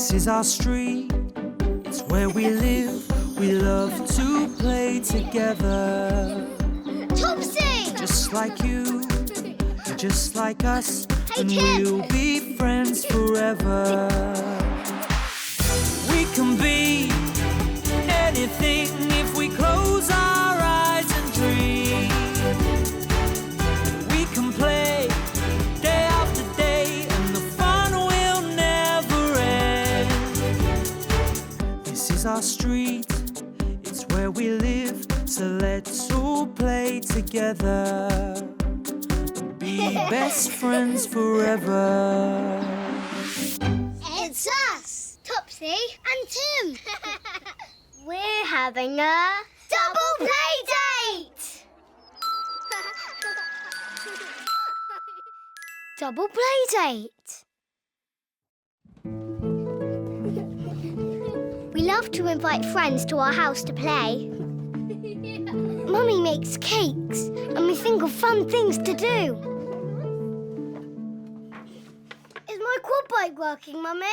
This is our street, it's where we live. We love to play together. Topsy! Just like you, just like us, Hey, and Tim. we'll be friends forever. We can be anything if we close our eyes and dream. We can play day after day, and the fun will never end. This is our street, it's where we live, so let's all play together. Be best friends forever. It's us, Topsy and Tim. We're having a double play date. Double play date. We love to invite friends to our house to play. Mummy makes cakes and we think of fun things to do. Is my quad bike working, Mummy?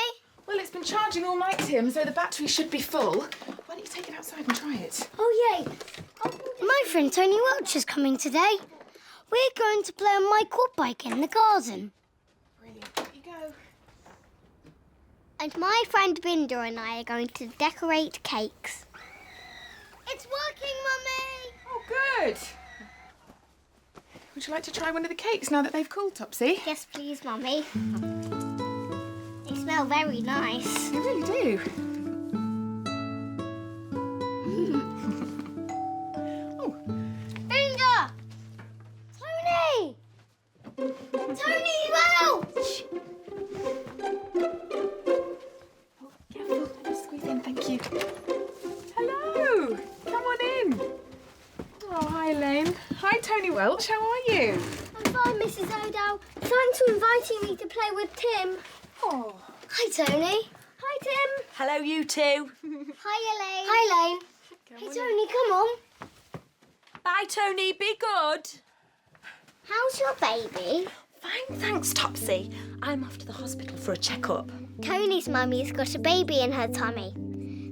Well, it's been charging all night, Tim, so the battery should be full. Why don't you take it outside and try it? Oh, yay. My friend Tony Welch is coming today. We're going to play on my quad bike in the garden. Brilliant. There you go. And my friend Vinda and I are going to decorate cakes. It's working, Mummy! Oh, good. Would you like to try one of the cakes now that they've cooled, Topsy? Yes, please, Mummy. They smell very nice. They really do. Oh. Vinda! Tony! Tony Welch! Oh, careful. Let me squeeze in, thank you. Hello. Come on in. Oh, hi, Elaine. Hi, Tony Welch. How are you? I'm fine, Mrs. O'Dowd. Thanks for inviting me to play with Tim. Oh. Hi, Tony. Hi, Tim. Hello, you two. Hi, Elaine. Hi, Elaine. Hey, Tony, come on. Bye, Tony. Be good. How's your baby? Fine, thanks, Topsy. I'm off to the hospital for a checkup. Tony's mummy's got a baby in her tummy,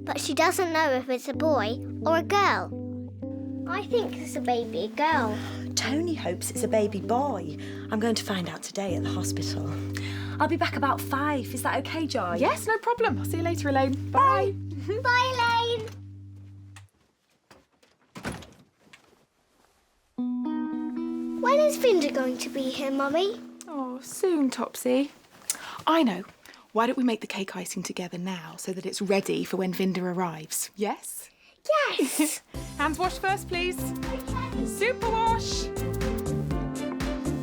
but she doesn't know if it's a boy or a girl. I think it's a baby girl. Tony hopes it's a baby boy. I'm going to find out today at the hospital. I'll be back about 5. Is that okay, Joy? Yes, no problem. I'll see you later, Elaine. Bye. Bye, Elaine. When is Vinda going to be here, Mummy? Oh, soon, Topsy. I know. Why don't we make the cake icing together now so that it's ready for when Vinda arrives? Yes? Yes. Hands washed first, please. Super wash.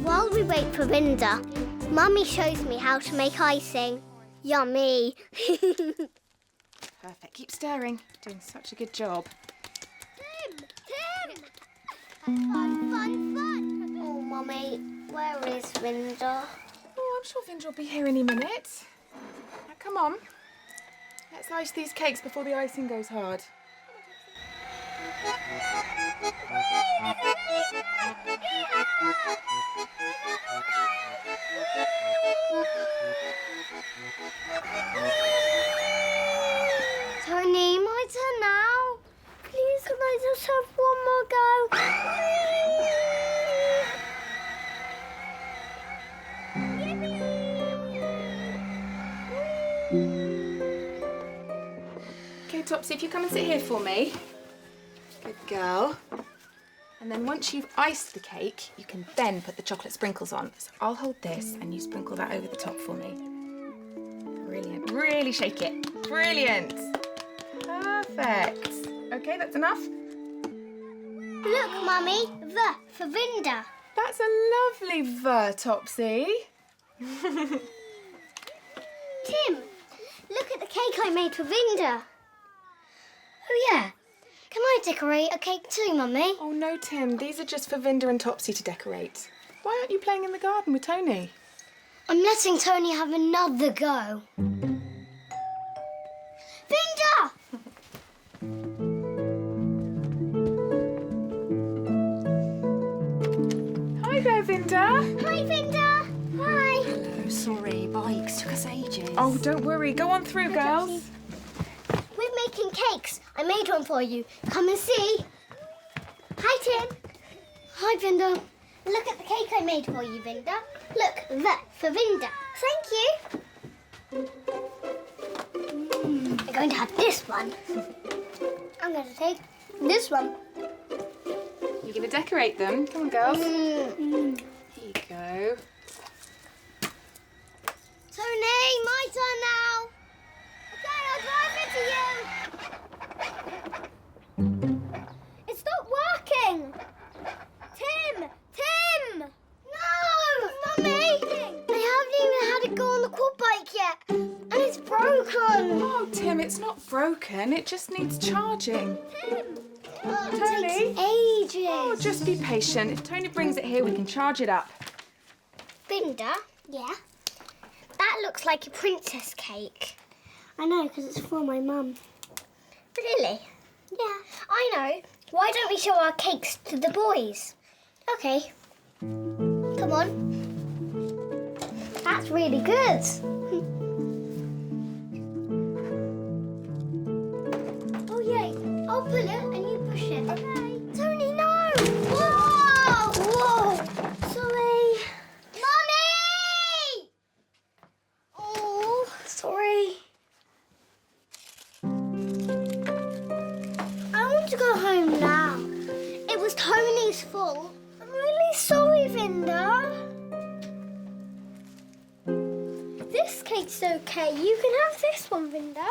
While we wait for Vinda, Mummy shows me how to make icing. Yummy. Perfect. Keep stirring. Doing such a good job. Tim! Fun, fun, fun. Oh, Mummy, where is Vinda? Oh, I'm sure Vinda will be here any minute. Now, come on. Let's ice these cakes before the icing goes hard. Tony, my turn now. Please, can I just have one more go? Okay, Topsy, if you come and sit here for me. Good girl. And then once you've iced the cake, you can then put the chocolate sprinkles on. So I'll hold this and you sprinkle that over the top for me. Brilliant. Really shake it. Brilliant. Perfect. Okay, that's enough. Look, Mummy, the for Vinda. That's a lovely Topsy. Tim, look at the cake I made for Vinda. Oh, yeah. Can I decorate a cake too, Mummy? Oh, no, Tim. These are just for Vinda and Topsy to decorate. Why aren't you playing in the garden with Tony? I'm letting Tony have another go. Vinda! Hi there, Vinda. Hi, Vinda. Hi. Hello. So sorry, bikes took us ages. Oh, don't worry. Go on through, girls. We're making cakes. I made one for you. Come and see. Hi, Tim. Hi, Vinda. Look at the cake I made for you, Vinda. Look, that for Vinda. Thank you. I'm going to have this one. I'm going to take this one. You're going to decorate them. Come on, girls. Here you go. Tony, my turn now. Okay, I'll drive it to you. It's not working. Tim! No! Mummy! I haven't even had it go on the quad bike yet. And it's broken. Oh, Tim, it's not broken. It just needs charging. Tim! Tony? It takes ages. Oh, just be patient. If Tony brings it here, we can charge it up. Vinda? Yeah? That looks like a princess cake. I know, because it's for my mum. Really? Yeah. I know. Why don't we show our cakes to the boys? Okay. Come on. That's really good. Oh, yay. I'll pull it and you push it. Okay. Tony, no! Whoa! Whoa! Sorry. Mummy! Oh, sorry. I want to go home now. It was Tony's fault. I'm really sorry, Vinda. This cake's okay. You can have this one, Vinda.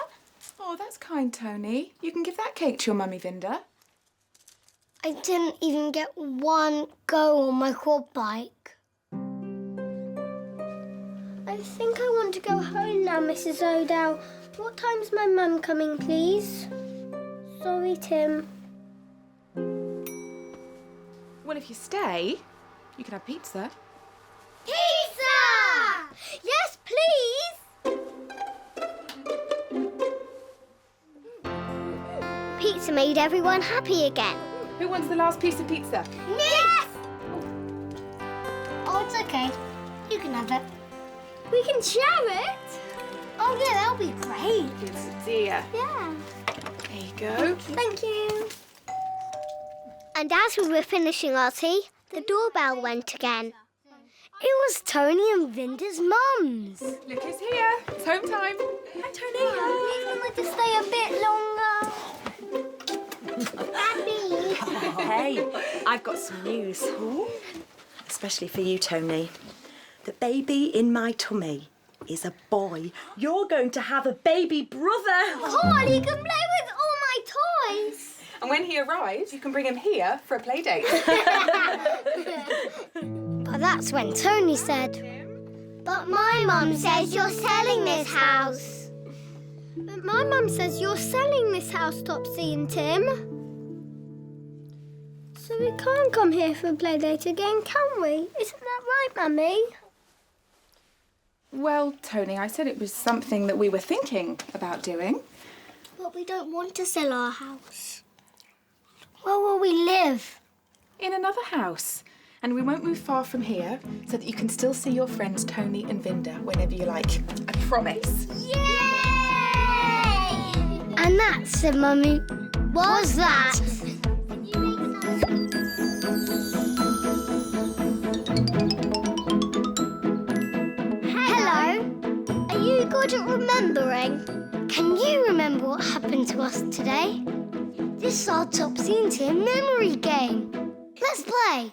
Oh, that's kind, Tony. You can give that cake to your mummy, Vinda. I didn't even get one go on my quad bike. I think I want to go home now, Mrs. O'Dell. What time's my mum coming, please? Sorry, Tim. Well, if you stay, you can have pizza. Pizza! Yes, please! Pizza made everyone happy again. Who wants the last piece of pizza? Yes! Oh, it's okay. You can have it. We can share it. Oh, yeah, that'll be great. Good idea. Yeah. There you go. Thank you. And as we were finishing our tea, the doorbell went again. It was Tony and Vinda's mums. Look who's here. It's home time. Hi, Tony. Please can we just stay a bit longer? Daddy. Hey, I've got some news. Especially for you, Tony. The baby in my tummy is a boy. You're going to have a baby brother. Cool, you can play with all my toys. And when he arrives, you can bring him here for a play date. But that's when Tony said, "But my mum says you're selling this house." But my mum says you're selling this house, Topsy and Tim. So we can't come here for a play date again, can we? Isn't that right, Mummy? Well, Tony, I said it was something that we were thinking about doing. But we don't want to sell our house. Where will we live? In another house. And we won't move far from here so that you can still see your friends Tony and Vinda whenever you like. I promise. Yay! And that, said Mummy, was that. Hello. Are you good at remembering? Can you remember what happened to us today? This is our Topsy and Tim memory game. Let's play.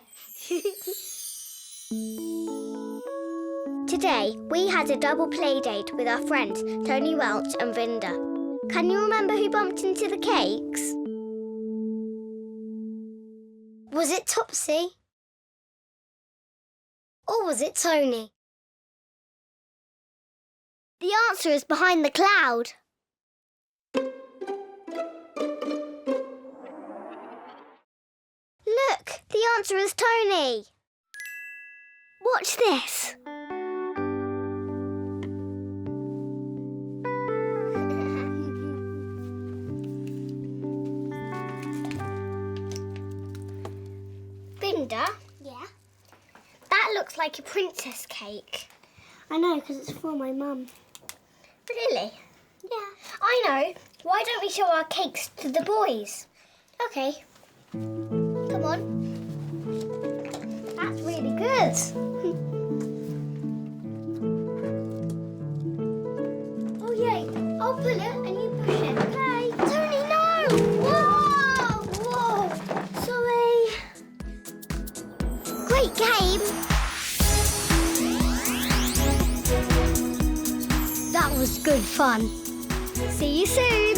Today, we had a double play date with our friends Tony Welch and Vinda. Can you remember who bumped into the cakes? Was it Topsy? Or was it Tony? The answer is behind the cloud. Look, the answer is Tony. Watch this. Vinda? Yeah? That looks like a princess cake. I know, because it's for my mum. Really? Yeah. I know. Why don't we show our cakes to the boys? Okay. Come on. That's really good. Oh, yay. I'll pull it and you push it. Okay. Tony, no! Whoa! Whoa! Sorry. Great game. That was good fun. See you soon.